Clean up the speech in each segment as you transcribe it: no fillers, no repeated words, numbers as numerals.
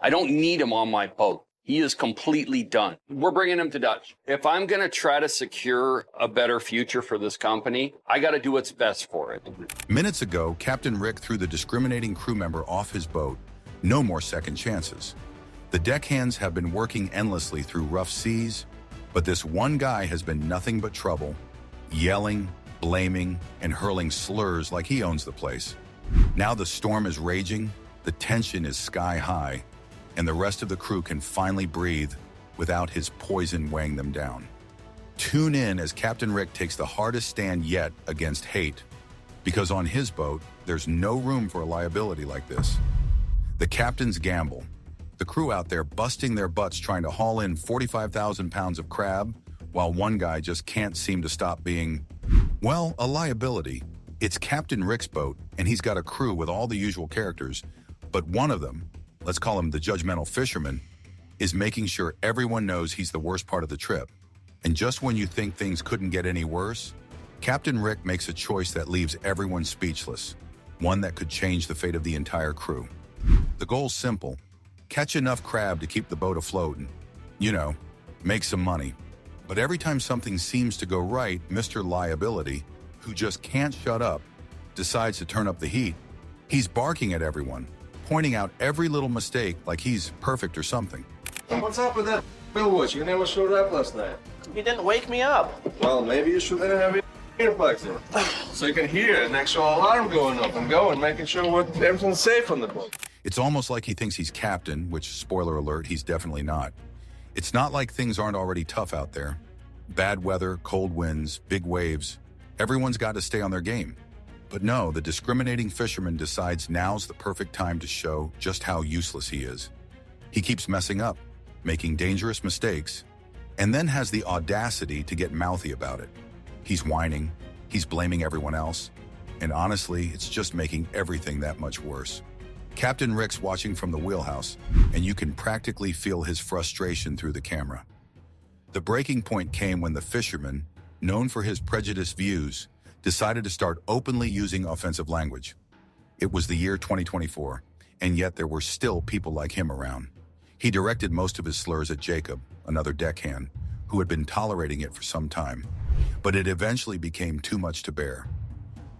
I don't need him on my boat. He is completely done. We're bringing him to Dutch. If I'm going to try to secure a better future for this company, I got to do what's best for it. Minutes ago, Captain Rick threw the discriminating crew member off his boat. No more second chances. The deckhands have been working endlessly through rough seas, but this one guy has been nothing but trouble, yelling, blaming, and hurling slurs like he owns the place. Now the storm is raging, the tension is sky high, and the rest of the crew can finally breathe without his poison weighing them down. Tune in as Captain Rick takes the hardest stand yet against hate, because on his boat, there's no room for a liability like this. The captain's gamble, the crew out there busting their butts trying to haul in 45,000 pounds of crab, while one guy just can't seem to stop being, well, a liability. It's Captain Rick's boat, and he's got a crew with all the usual characters, but one of them, let's call him the judgmental fisherman, is making sure everyone knows he's the worst part of the trip. And just when you think things couldn't get any worse, Captain Rick makes a choice that leaves everyone speechless, one that could change the fate of the entire crew. The goal's simple: catch enough crab to keep the boat afloat and, make some money. But every time something seems to go right, Mr. Liability, who just can't shut up, decides to turn up the heat. He's barking at everyone, pointing out every little mistake like he's perfect or something. What's up with that billwatch? You never showed up last night. You didn't wake me up. Well, maybe you should have your earplugs in, so you can hear an actual alarm going up and going, making sure everything's safe on the boat. It's almost like he thinks he's captain, which, spoiler alert, he's definitely not. It's not like things aren't already tough out there. Bad weather, cold winds, big waves. Everyone's got to stay on their game. But no, the discriminating fisherman decides now's the perfect time to show just how useless he is. He keeps messing up, making dangerous mistakes, and then has the audacity to get mouthy about it. He's whining, he's blaming everyone else, and honestly, it's just making everything that much worse. Captain Rick's watching from the wheelhouse, and you can practically feel his frustration through the camera. The breaking point came when the fisherman, known for his prejudiced views, decided to start openly using offensive language. It was the year 2024, and yet there were still people like him around. He directed most of his slurs at Jacob, another deckhand, who had been tolerating it for some time, but it eventually became too much to bear.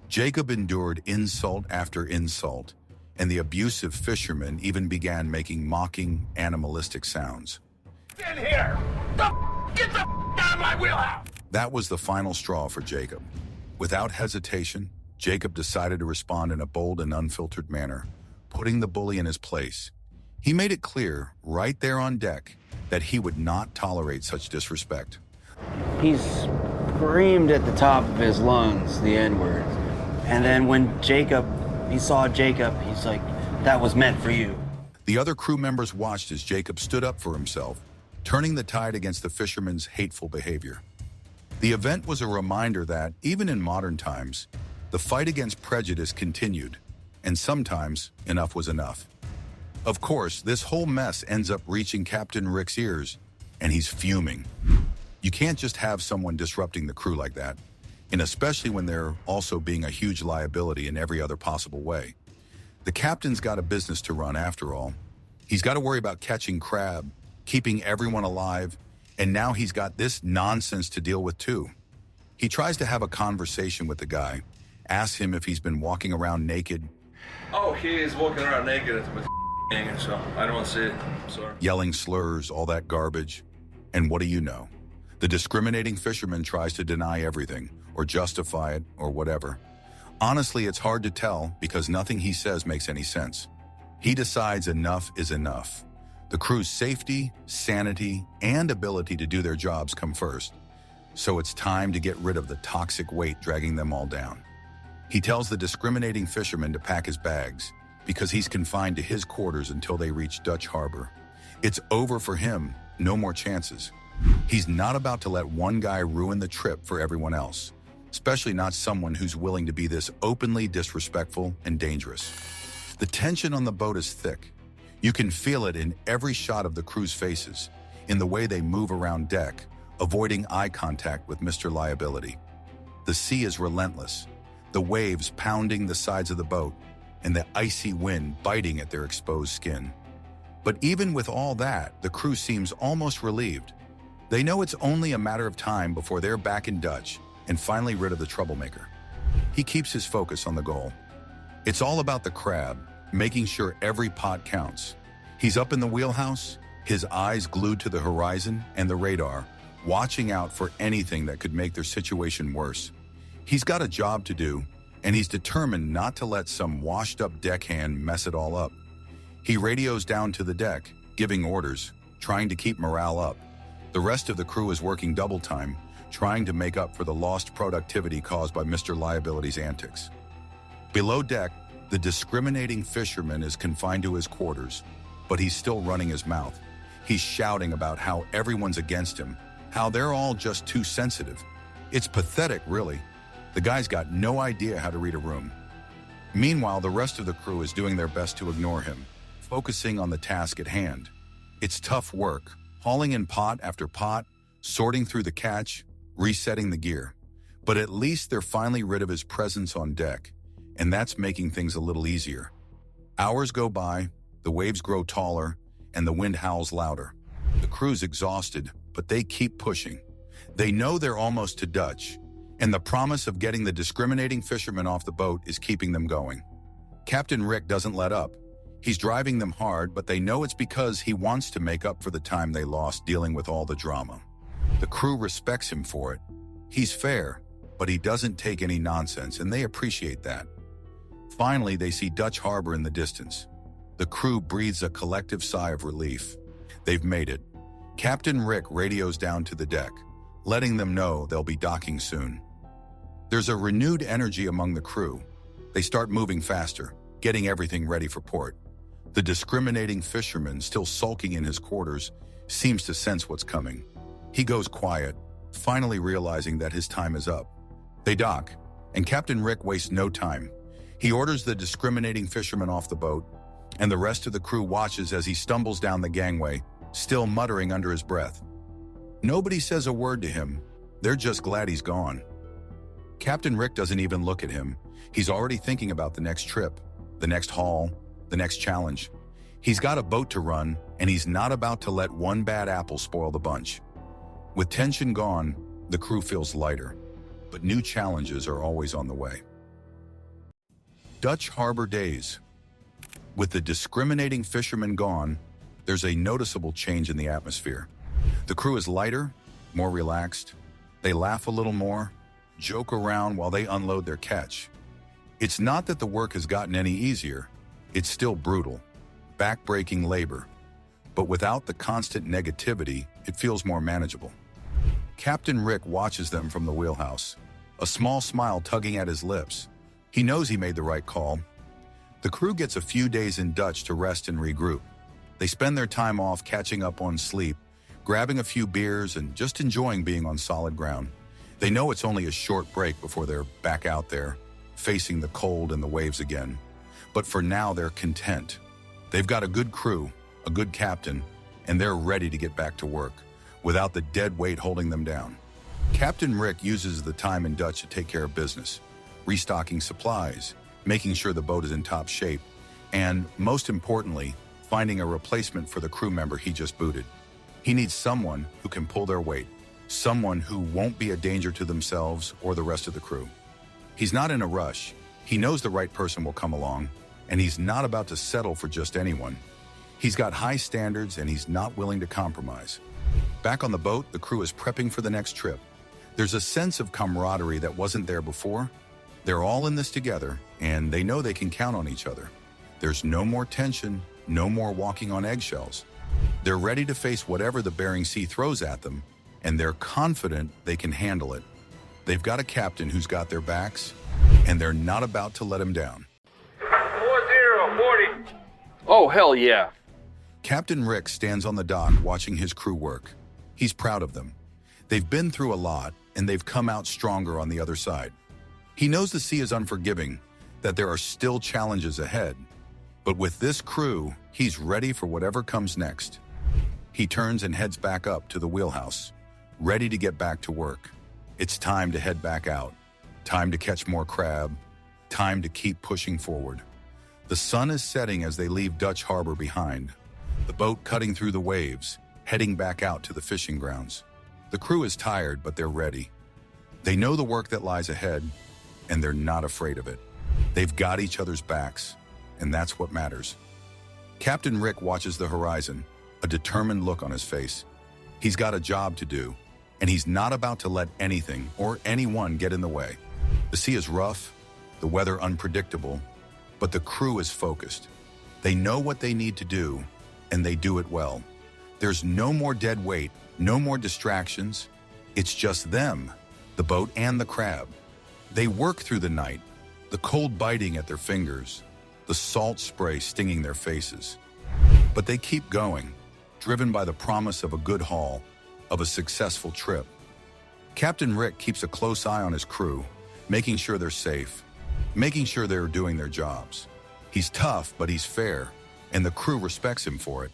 Jacob endured insult after insult, and the abusive fisherman even began making mocking, animalistic sounds. In here! Get the out of my wheelhouse! That was the final straw for Jacob. Without hesitation, Jacob decided to respond in a bold and unfiltered manner, putting the bully in his place. He made it clear, right there on deck, that he would not tolerate such disrespect. He screamed at the top of his lungs the N-word. And then when he saw Jacob, he's like, that was meant for you. The other crew members watched as Jacob stood up for himself, turning the tide against the fisherman's hateful behavior. The event was a reminder that, even in modern times, the fight against prejudice continued, and sometimes enough was enough. Of course, this whole mess ends up reaching Captain Rick's ears, and he's fuming. You can't just have someone disrupting the crew like that, and especially when they're also being a huge liability in every other possible way. The captain's got a business to run after all. He's got to worry about catching crab, keeping everyone alive, and now he's got this nonsense to deal with too. He tries to have a conversation with the guy, asks him if he's been walking around naked. Oh, he is walking around naked with hanging, so I don't want to see it. Sorry. Yelling slurs, all that garbage. And what do you know? The discriminating fisherman tries to deny everything, or justify it, or whatever. Honestly, it's hard to tell because nothing he says makes any sense. He decides enough is enough. The crew's safety, sanity, and ability to do their jobs come first. So it's time to get rid of the toxic weight dragging them all down. He tells the discriminating fisherman to pack his bags because he's confined to his quarters until they reach Dutch Harbor. It's over for him, no more chances. He's not about to let one guy ruin the trip for everyone else, especially not someone who's willing to be this openly disrespectful and dangerous. The tension on the boat is thick. You can feel it in every shot of the crew's faces, in the way they move around deck, avoiding eye contact with Mr. Liability. The sea is relentless, the waves pounding the sides of the boat, and the icy wind biting at their exposed skin. But even with all that, the crew seems almost relieved. They know it's only a matter of time before they're back in Dutch and finally rid of the troublemaker. He keeps his focus on the goal. It's all about the crab, making sure every pot counts. He's up in the wheelhouse, his eyes glued to the horizon and the radar, watching out for anything that could make their situation worse. He's got a job to do, and he's determined not to let some washed-up deckhand mess it all up. He radios down to the deck, giving orders, trying to keep morale up. The rest of the crew is working double time, trying to make up for the lost productivity caused by Mr. Liability's antics. Below deck, the discriminating fisherman is confined to his quarters, but he's still running his mouth. He's shouting about how everyone's against him, how they're all just too sensitive. It's pathetic, really. The guy's got no idea how to read a room. Meanwhile, the rest of the crew is doing their best to ignore him, focusing on the task at hand. It's tough work, hauling in pot after pot, sorting through the catch, resetting the gear. But at least they're finally rid of his presence on deck, and that's making things a little easier. Hours go by, the waves grow taller, and the wind howls louder. The crew's exhausted, but they keep pushing. They know they're almost to Dutch, and the promise of getting the discriminating fisherman off the boat is keeping them going. Captain Rick doesn't let up. He's driving them hard, but they know it's because he wants to make up for the time they lost dealing with all the drama. The crew respects him for it. He's fair, but he doesn't take any nonsense, and they appreciate that. Finally, they see Dutch Harbor in the distance. The crew breathes a collective sigh of relief. They've made it. Captain Rick radios down to the deck, letting them know they'll be docking soon. There's a renewed energy among the crew. They start moving faster, getting everything ready for port. The discriminating fisherman, still sulking in his quarters, seems to sense what's coming. He goes quiet, finally realizing that his time is up. They dock, and Captain Rick wastes no time. He orders the discriminating fisherman off the boat, and the rest of the crew watches as he stumbles down the gangway, still muttering under his breath. Nobody says a word to him. They're just glad he's gone. Captain Rick doesn't even look at him. He's already thinking about the next trip, the next haul, the next challenge. He's got a boat to run, and he's not about to let one bad apple spoil the bunch. With tension gone, the crew feels lighter, but new challenges are always on the way. Dutch Harbor days. With the discriminating fisherman gone, there's a noticeable change in the atmosphere. The crew is lighter, more relaxed. They laugh a little more, joke around while they unload their catch. It's not that the work has gotten any easier. It's still brutal, back-breaking labor. But without the constant negativity, it feels more manageable. Captain Rick watches them from the wheelhouse, a small smile tugging at his lips. He knows he made the right call. The crew gets a few days in Dutch to rest and regroup. They spend their time off catching up on sleep, grabbing a few beers, and just enjoying being on solid ground. They know it's only a short break before they're back out there, facing the cold and the waves again. But for now, they're content. They've got a good crew, a good captain, and they're ready to get back to work, without the dead weight holding them down. Captain Rick uses the time in Dutch to take care of business, restocking supplies, making sure the boat is in top shape, and, most importantly, finding a replacement for the crew member he just booted. He needs someone who can pull their weight, someone who won't be a danger to themselves or the rest of the crew. He's not in a rush. He knows the right person will come along, and he's not about to settle for just anyone. He's got high standards, and he's not willing to compromise. Back on the boat, the crew is prepping for the next trip. There's a sense of camaraderie that wasn't there before. They're all in this together, and they know they can count on each other. There's no more tension, no more walking on eggshells. They're ready to face whatever the Bering Sea throws at them, and they're confident they can handle it. They've got a captain who's got their backs, and they're not about to let him down. 40. Oh, hell yeah. Captain Rick stands on the dock watching his crew work. He's proud of them. They've been through a lot, and they've come out stronger on the other side. He knows the sea is unforgiving, that there are still challenges ahead. But with this crew, he's ready for whatever comes next. He turns and heads back up to the wheelhouse, ready to get back to work. It's time to head back out. Time to catch more crab. Time to keep pushing forward. The sun is setting as they leave Dutch Harbor behind. the boat cutting through the waves, heading back out to the fishing grounds. The crew is tired, but they're ready. They know the work that lies ahead, and they're not afraid of it. They've got each other's backs, and that's what matters. Captain Rick watches the horizon, a determined look on his face. He's got a job to do, and he's not about to let anything or anyone get in the way. The sea is rough, the weather unpredictable, but the crew is focused. They know what they need to do, and they do it well. There's no more dead weight, no more distractions. It's just them, the boat and the crab. They work through the night, the cold biting at their fingers, the salt spray stinging their faces. But they keep going, driven by the promise of a good haul, of a successful trip. Captain Rick keeps a close eye on his crew, making sure they're safe, making sure they're doing their jobs. He's tough, but he's fair, and the crew respects him for it.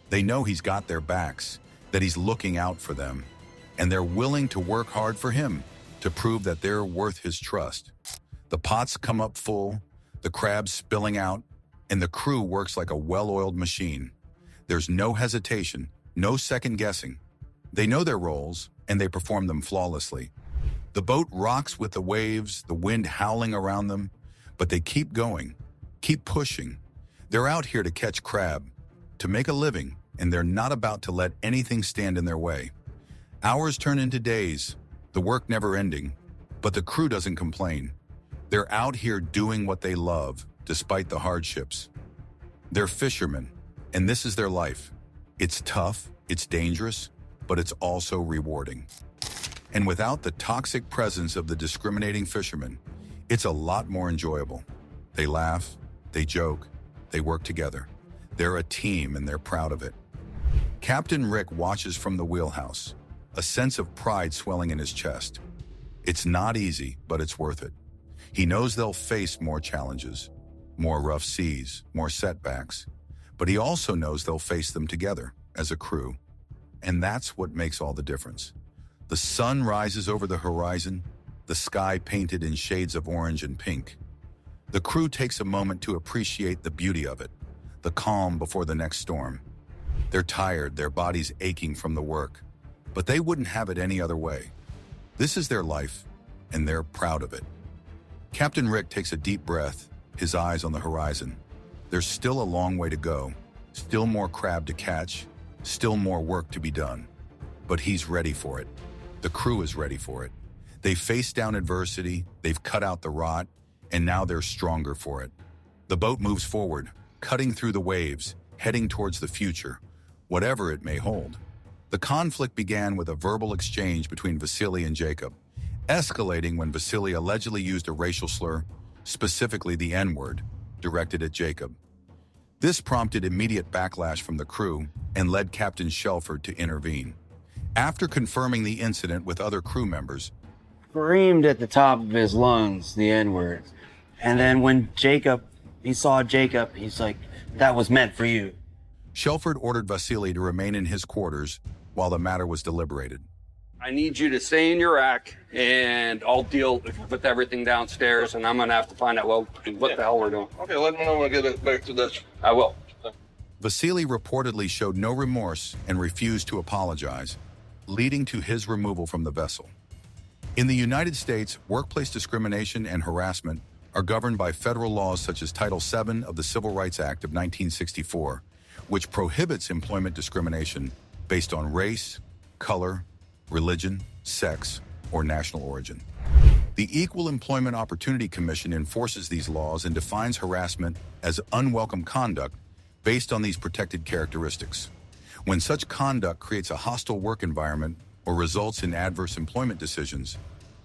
They know he's got their backs, that he's looking out for them, and they're willing to work hard for him to prove that they're worth his trust. The pots come up full, the crabs spilling out, and the crew works like a well-oiled machine. There's no hesitation, no second guessing. They know their roles, and they perform them flawlessly. The boat rocks with the waves, the wind howling around them, but they keep going, keep pushing. They're out here to catch crab, to make a living, and they're not about to let anything stand in their way. Hours turn into days, the work never ending, but the crew doesn't complain. They're out here doing what they love, despite the hardships. They're fishermen, and this is their life. It's tough, it's dangerous, but it's also rewarding. And without the toxic presence of the discriminating fishermen, it's a lot more enjoyable. They laugh, they joke, they work together. They're a team and they're proud of it. Captain Rick watches from the wheelhouse, a sense of pride swelling in his chest. It's not easy, but it's worth it. He knows they'll face more challenges, more rough seas, more setbacks, but he also knows they'll face them together as a crew. And that's what makes all the difference. The sun rises over the horizon, the sky painted in shades of orange and pink. The crew takes a moment to appreciate the beauty of it, the calm before the next storm. They're tired, their bodies aching from the work, but they wouldn't have it any other way. This is their life, and they're proud of it. Captain Rick takes a deep breath, his eyes on the horizon. There's still a long way to go, still more crab to catch, still more work to be done. But he's ready for it. The crew is ready for it. They've faced down adversity, they've cut out the rot, and now they're stronger for it. The boat moves forward, cutting through the waves, heading towards the future, whatever it may hold. The conflict began with a verbal exchange between Vasily and Jacob, escalating when Vasily allegedly used a racial slur, specifically the N-word, directed at Jacob. This prompted immediate backlash from the crew and led Captain Shelford to intervene. After confirming the incident with other crew members, Screamed at the top of his lungs the N-word. And then when he saw Jacob, he's like, that was meant for you. Shelford ordered Vasily to remain in his quarters while the matter was deliberated. I need you to stay in your rack, and I'll deal with everything downstairs, and I'm going to have to find out what the hell we're doing. Okay, let me know when I get it back to Dutch. I will. Vasily reportedly showed no remorse and refused to apologize, leading to his removal from the vessel. In the United States, workplace discrimination and harassment are governed by federal laws such as Title VII of the Civil Rights Act of 1964, which prohibits employment discrimination based on race, color, religion, sex, or national origin. The Equal Employment Opportunity Commission enforces these laws and defines harassment as unwelcome conduct based on these protected characteristics. When such conduct creates a hostile work environment or results in adverse employment decisions,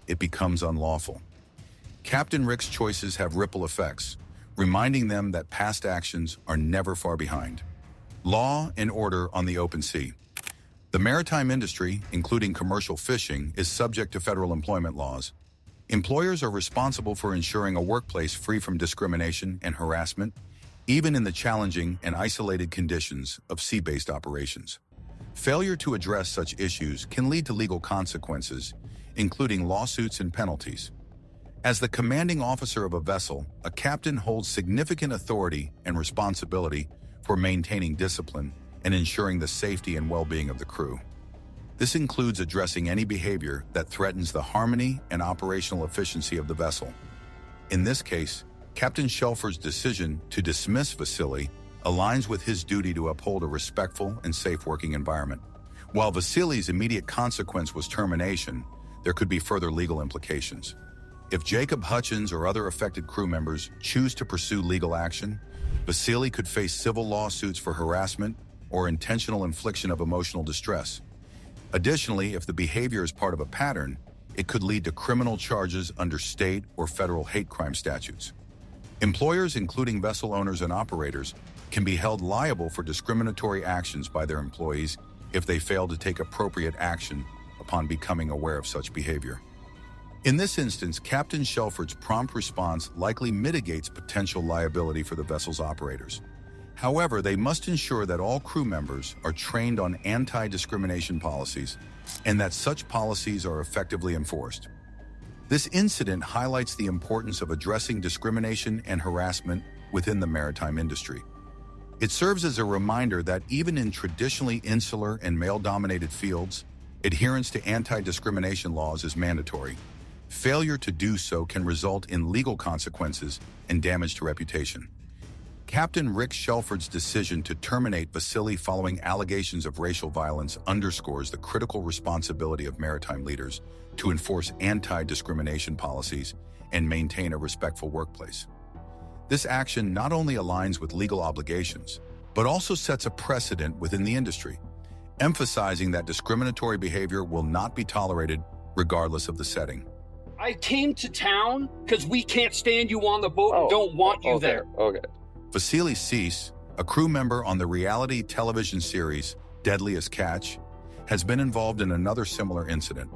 it becomes unlawful. Captain Rick's choices have ripple effects, reminding them that past actions are never far behind. Law and order on the open sea. The maritime industry, including commercial fishing, is subject to federal employment laws. Employers are responsible for ensuring a workplace free from discrimination and harassment, even in the challenging and isolated conditions of sea-based operations. Failure to address such issues can lead to legal consequences, including lawsuits and penalties. As the commanding officer of a vessel, a captain holds significant authority and responsibility for maintaining discipline and ensuring the safety and well-being of the crew. This includes addressing any behavior that threatens the harmony and operational efficiency of the vessel. In this case, Captain Shelford's decision to dismiss Vasily aligns with his duty to uphold a respectful and safe working environment. While Vasily's immediate consequence was termination, there could be further legal implications. If Jacob Hutchins or other affected crew members choose to pursue legal action, Vasily could face civil lawsuits for harassment or intentional infliction of emotional distress. Additionally, if the behavior is part of a pattern, it could lead to criminal charges under state or federal hate crime statutes. Employers, including vessel owners and operators, can be held liable for discriminatory actions by their employees if they fail to take appropriate action upon becoming aware of such behavior. In this instance, Captain Shelford's prompt response likely mitigates potential liability for the vessel's operators. However, they must ensure that all crew members are trained on anti-discrimination policies and that such policies are effectively enforced. This incident highlights the importance of addressing discrimination and harassment within the maritime industry. It serves as a reminder that even in traditionally insular and male-dominated fields, adherence to anti-discrimination laws is mandatory. Failure to do so can result in legal consequences and damage to reputation. Captain Rick Shelford's decision to terminate Vasily following allegations of racial violence underscores the critical responsibility of maritime leaders to enforce anti-discrimination policies and maintain a respectful workplace. This action not only aligns with legal obligations, but also sets a precedent within the industry, emphasizing that discriminatory behavior will not be tolerated regardless of the setting. I came to town because we can't stand you on the boat and don't want you there. Okay. Vasily Cease, a crew member on the reality television series Deadliest Catch, has been involved in another similar incident.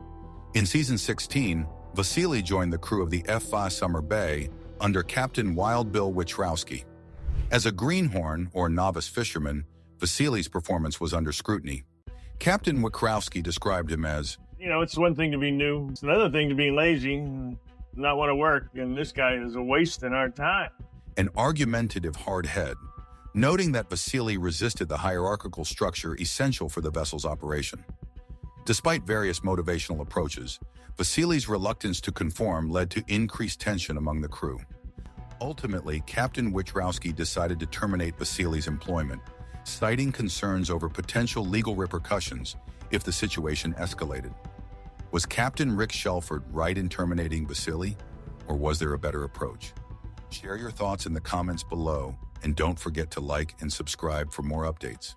In season 16, Vasily joined the crew of the F5 Summer Bay under Captain Wild Bill Wichrowski. As a greenhorn or novice fisherman, Vasily's performance was under scrutiny. Captain Wichrowski described him as, it's one thing to be new. It's another thing to be lazy and not want to work. And this guy is a waste in our time. an argumentative hard head, noting that Vasily resisted the hierarchical structure essential for the vessel's operation. Despite various motivational approaches, Vasily's reluctance to conform led to increased tension among the crew. Ultimately, Captain Wichrowski decided to terminate Vasily's employment, citing concerns over potential legal repercussions if the situation escalated. Was Captain Rick Shelford right in terminating Vasily, or was there a better approach? Share your thoughts in the comments below, and don't forget to like and subscribe for more updates.